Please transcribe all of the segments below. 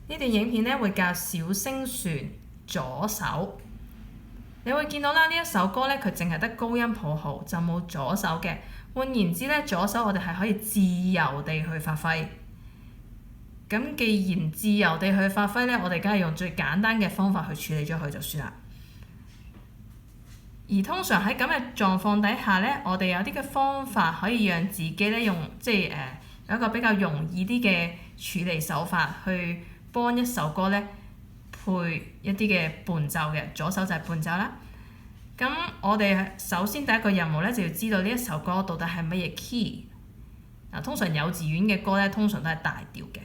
呢段影片咧會教小星船左手。你會見到啦，呢一首歌咧佢淨係得高音譜號，就冇左手嘅。換言之咧，左手我哋係可以自由地去發揮。咁既然自由地去發揮咧，我哋梗係用最簡單嘅方法去處理咗佢就算啦。而通常喺咁嘅狀況底下咧，我哋有啲嘅方法可以讓自己咧用有一個比較容易啲嘅處理手法去幫一首歌咧配一啲嘅伴奏嘅，左手就係伴奏啦。咁我哋首先第一個任務咧就要知道呢一首歌到底係乜嘢 key。通常幼稚園嘅歌咧通常都係大調嘅。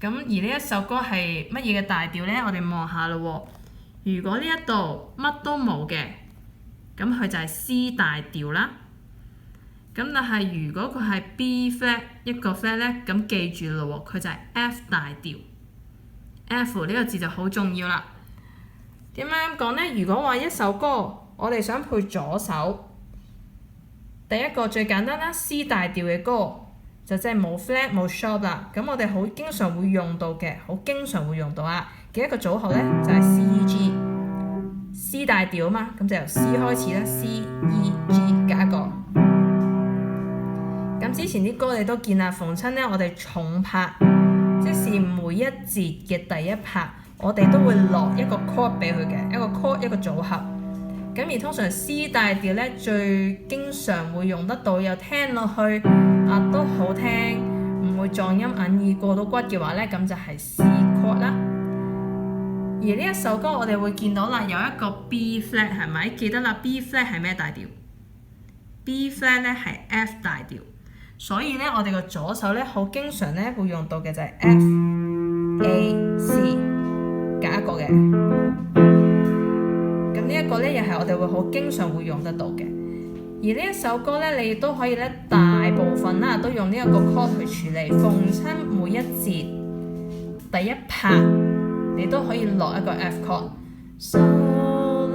咁而呢一首歌係乜嘢嘅大調咧？我哋望下咯喎。如果呢一度乜都冇嘅，咁佢就係 C 大調啦。咁但係如果佢係 B flat 一個 flat 咧，咁記住咯喎，佢就係 F 大調。F 呢個字就好重要啦。點解咁講咧？如果話一首歌，我哋想配左手，第一個最簡單啦 ，C 大調嘅歌就即係冇 flat 冇 sharp 啦。咁我哋好經常會用到嘅，好經常會用到嘅一個組合咧，就係 C E G。C 大調啊嘛，咁就由 C 開始啦 ，C E G 加一個。咁之前啲歌你都見啦，逢親咧我哋重拍，即是每一節嘅第一拍，我哋都會落一個 chord 俾佢嘅，一個 chord 一個組合。咁而通常 C 大調咧最經常會用得到，又聽落去都好聽，唔會撞音引耳過到骨嘅話咧，咁就係 C chord 啦。而呢一首歌我哋會見到啦，有一個 B flat 係咪？記得啦 ，B flat 係咩大調 ？B flat 咧係 F 大調，所以咧我哋個左手咧好經常咧會用到嘅就係 F A C 加一個嘅。咁呢一個咧又係我哋會好經常會用得到嘅。而呢一首歌咧，你亦都可以咧大部分啦都用呢一個 chord 去處理，逢親每一節第一拍，你都可以落一個 F chord。So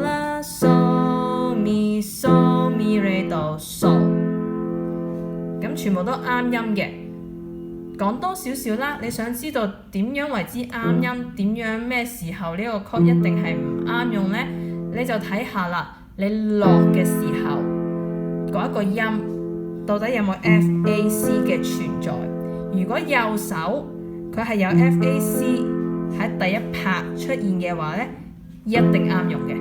la so mi so mi re do so， 咁全部都啱音嘅。講多少少啦，你想知道點樣為之啱音？點樣咩時候呢個 chord 一定係唔啱用呢？你就睇下啦，你落嘅時候嗰一個音到底有冇 F A C 嘅存在？如果右手佢係有 F A C 喺第一拍出現嘅話咧，一定啱用嘅。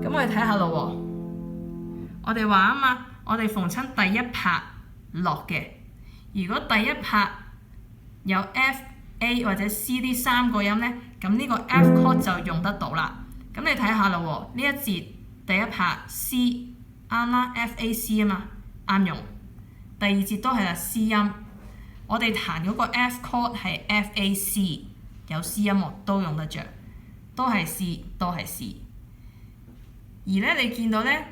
咁我哋睇下咯喎，我哋話啊嘛，我哋逢親第一拍落嘅，如果第一拍有 F A 或者 C 呢三個音咧，咁呢個 F chord 就用得到啦。咁你睇下咯喎，呢一節第一拍 C 啱啦 ，F A C 啊嘛，啱用。第二節都係啦 C 音，我哋彈嗰個 F chord 係 F A C。有 C 音樂都用得着，都係 C， 都係 C。而咧，你見到咧，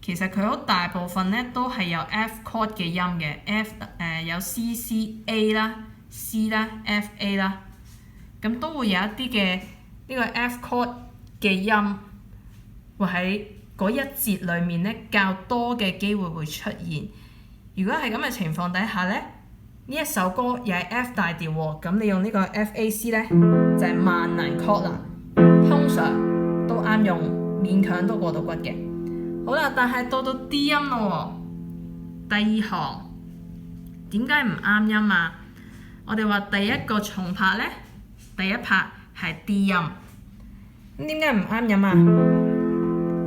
其實佢好大部分咧都係有 F chord 嘅音嘅，F 有 C C A 啦、C 啦、F A 啦，咁都會有一啲嘅呢個 F chord 嘅音，會喺嗰一節裡面咧較多嘅機會會出現。如果係咁嘅情況底下咧，呢一首歌又係 F 大調喎，咁你用呢個 F A C 咧就係萬能 chord 啦，通常都啱用，勉強都過到骨嘅。好啦，但係到 D 音咯喎，第二行點解唔啱音啊？我哋話第一個重拍咧，第一拍係 D 音，咁點解唔啱音啊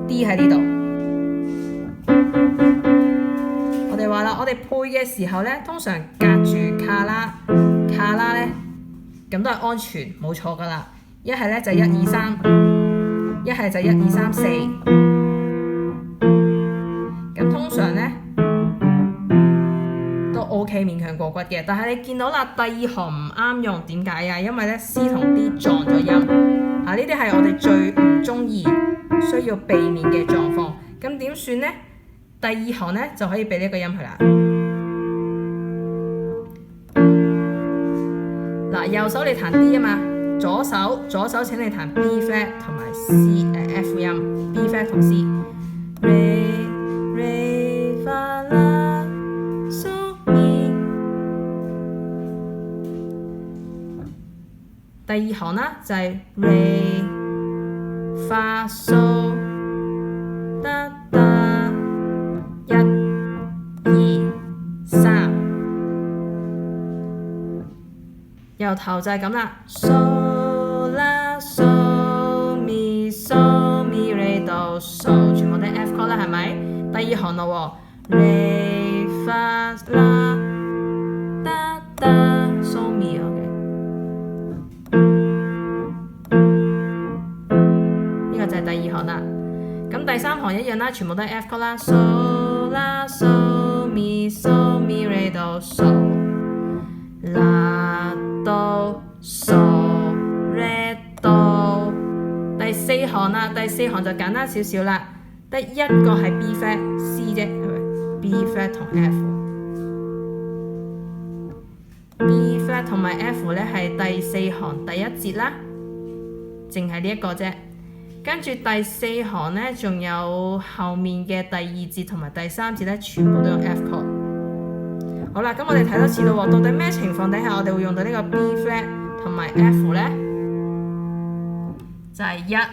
？D 喺呢度。我哋話啦，我哋配嘅時候咧，通常隔住卡拉咧，咁都係安全冇錯噶啦。一係咧就1、2、3，一係就1、2、3、4。咁通常咧都 OK 勉強過骨嘅。但係你見到啦，第二行唔啱用，點解啊？因為咧 C 同 D 撞咗音，呢啲係我哋最唔中意、需要避免嘅狀況。咁點算咧？第二行咧就可以俾呢個音佢啦。嗱，右手你彈 D 啊嘛，左手請你彈 B flat 同埋 F 音 ，B flat 同 C。Re fa la so mi。第二行啦就係 Re Fa So Da Da 1 2 3，由頭就係咁啦 So La So Mi So Mi Re Do So， 全部都係 F chord 啦，係咪？第二行咯喎 Re Fa La Da Da So Mi OK。就係第二行啦，咁第三行一樣啦，全部都係 F chord 啦 ，So La So Mi So Mi Re Do So La Do So Re Do。第四行啦，第四行就簡單少少啦，得一個係 B flat C 啫，係咪 ？B flat 同 F。B flat 同埋 F 咧係第四行第一節啦，淨係呢一個啫。跟住第四行呢，仲有後面嘅第二節同埋第三節呢，全部都用 F chord。好啦，咁我哋睇多次咯喎，到底咩情況底下我哋會用到呢個 B flat 同埋 F 呢？就係1、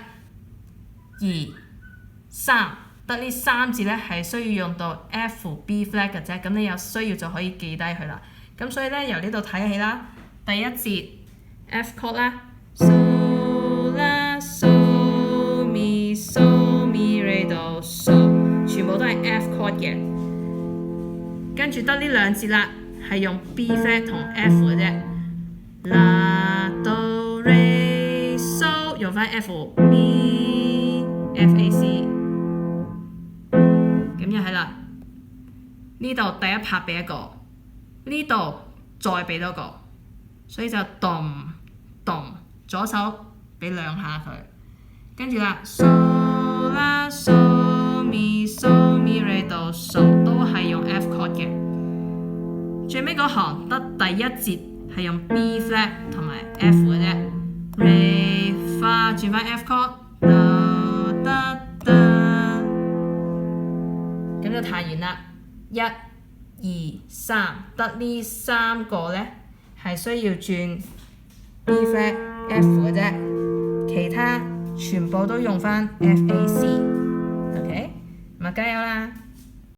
2、3，得呢三節呢係需要用到 F B flat 嘅啫。咁你有需要就可以記低佢啦。咁所以呢，由呢度睇起啦，第一節 F chord 啦 ，So La So。So Mi Re Do So， 全部都係 F chord 嘅，跟住得呢兩節啦，係用 B flat 同 F 嘅啫。La Do Re So 用翻 F Mi F A C， 咁又係啦。呢度第一拍俾一個，呢度再俾多個，所以就咚咚，左手俾兩下佢。跟住啦 ，So La So Mi So Mi Re Do So 都係用 F chord 嘅。最尾嗰行得第一節係用 B flat 同埋 F 嘅啫。Re Fa 轉翻 F chord， Da Da Da， 咁就彈完啦。1、2、3，得呢三個呢係需要轉 B flat F 嘅啫，其他全部都用翻 FAC，OK，咁啊加油啦！